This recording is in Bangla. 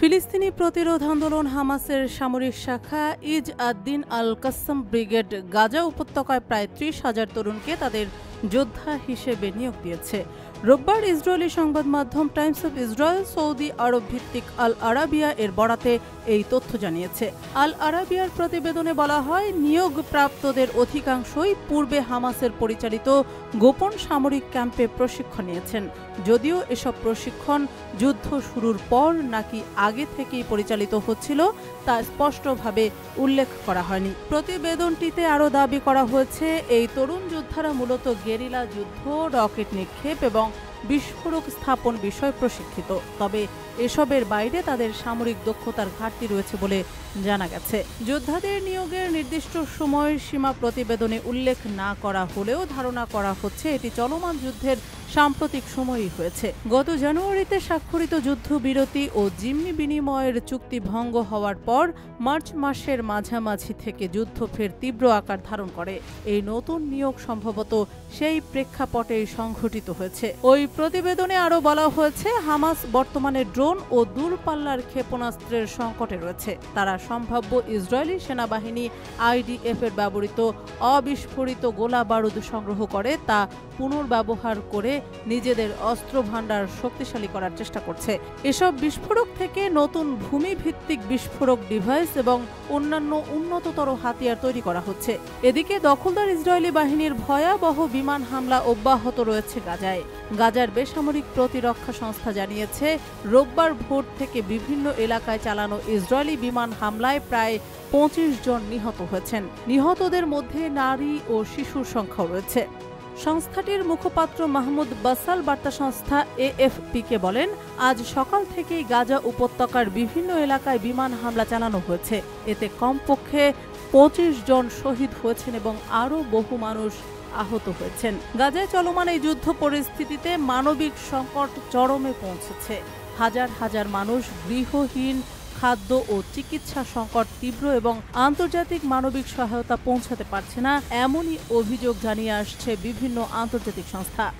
ফিলিস্তিনি প্রতিরোধ আন্দোলন হামাসের সামরিক শাখা ইজ আদ-দিন আল-কাসসাম ব্রিগেড গাজা উপত্যকায় প্রায় ৩০,০০০ তরুণকে তাদের যোদ্ধা হিসেবে নিয়োগ দিয়েছে। রোববার ইসরায়েলি সংবাদ মাধ্যম টাইমস অফ ইসরায়েল সৌদি আরব ভিত্তিক আল আরাবিয়া এর বরাতে এই তথ্য জানিয়েছে। আল আরাবিয়ার প্রতিবেদনে বলা হয়, নিয়োগপ্রাপ্তদের অধিকাংশই পূর্বে হামাসের পরিচালিত গোপন সামরিক ক্যাম্পে প্রশিক্ষণ নিয়েছেন। যদিও এসব প্রশিক্ষণ যুদ্ধ শুরুর পর নাকি আগে থেকেই পরিচালিত হচ্ছিল তা স্পষ্টভাবে উল্লেখ করা হয়নি। প্রতিবেদনটিতে আরও দাবি করা হয়েছে, এই তরুণ যোদ্ধারা মূলত গেরিলা যুদ্ধ, রকেট নিক্ষেপ এবং বিস্ফোরক স্থাপন বিষয় প্রশিক্ষিত। তবে এসবের বাইরে তাদের সামরিক দক্ষতার ঘাটতি রয়েছে বলে জানা গেছে। যোদ্ধাদের নিয়োগের নির্দিষ্ট সময় সীমা প্রতিবেদনে উল্লেখ না করা হলেও ধারণা করা হচ্ছে এটি চলমান যুদ্ধের সাম্প্রতিক সময়ই হয়েছে। গত জানুয়ারিতে স্বাক্ষরিত যুদ্ধবিরতি ও জিম্মি বিনিময়ের চুক্তি ভঙ্গ হওয়ার পর মার্চ মাসের মাঝামাঝি থেকে যুদ্ধ ফের তীব্র আকার ধারণ করে। এই নতুন নিয়োগ সম্ভবত সেই প্রেক্ষাপটেই সংঘটিত হয়েছে। ওই প্রতিবেদনে আরও বলা হয়েছে, হামাস বর্তমানে ড্রোন ও দূরপাল্লার ক্ষেপণাস্ত্রের সংকটে রয়েছে। তারা সম্ভাব্য ইসরায়েলি সেনাবাহিনী IDF এর ব্যবহৃত অবিস্ফোরিত গোলা বারুদ সংগ্রহ করে তা পুনর্ব্যবহার করে নিজেদের অস্ত্র ভাণ্ডার শক্তিশালী করার চেষ্টা করছে। এসব বিস্ফোরক থেকে নতুন ভূমিভিত্তিক বিস্ফোরক ডিভাইস এবং অন্যান্য উন্নততর হাতিয়ার তৈরি করা হচ্ছে। এদিকে দখলদার ইসরায়েলি বাহিনীর ভয়াবহ বিমান হামলা অব্যাহত রয়েছে গাজায়। গাজার বেসামরিক প্রতিরক্ষা সংস্থা জানিয়েছে, রোববার ভোর থেকে বিভিন্ন এলাকায় চালানো ইসরায়েলি বিমান হামলায় প্রায় ২৫ জন নিহত হয়েছেন। নিহতদের মধ্যে নারী ও শিশুর সংখ্যাও রয়েছে। সংস্থাটির মুখপাত্র মাহমুদ বাসাল বার্তা সংস্থা AFP-কে বলেন, আজ সকাল থেকেই গাজা উপত্যকার বিভিন্ন এলাকায় বিমান হামলা চালানো হয়েছে। এতে কমপক্ষে ২৫ জন শহীদ হয়েছেন এবং আরও বহু মানুষ আহত হয়েছেন। গাজায় চলমান এই যুদ্ধ পরিস্থিতিতে মানবিক সংকট চরমে পৌঁছেছে। হাজার হাজার মানুষ গৃহহীন, খাদ্য ও চিকিৎসা সংকট তীব্র এবং আন্তর্জাতিক মানবিক সহায়তা পৌঁছাতে পারছে না, এমনই অভিযোগ জানিয়ে আসছে বিভিন্ন আন্তর্জাতিক সংস্থা।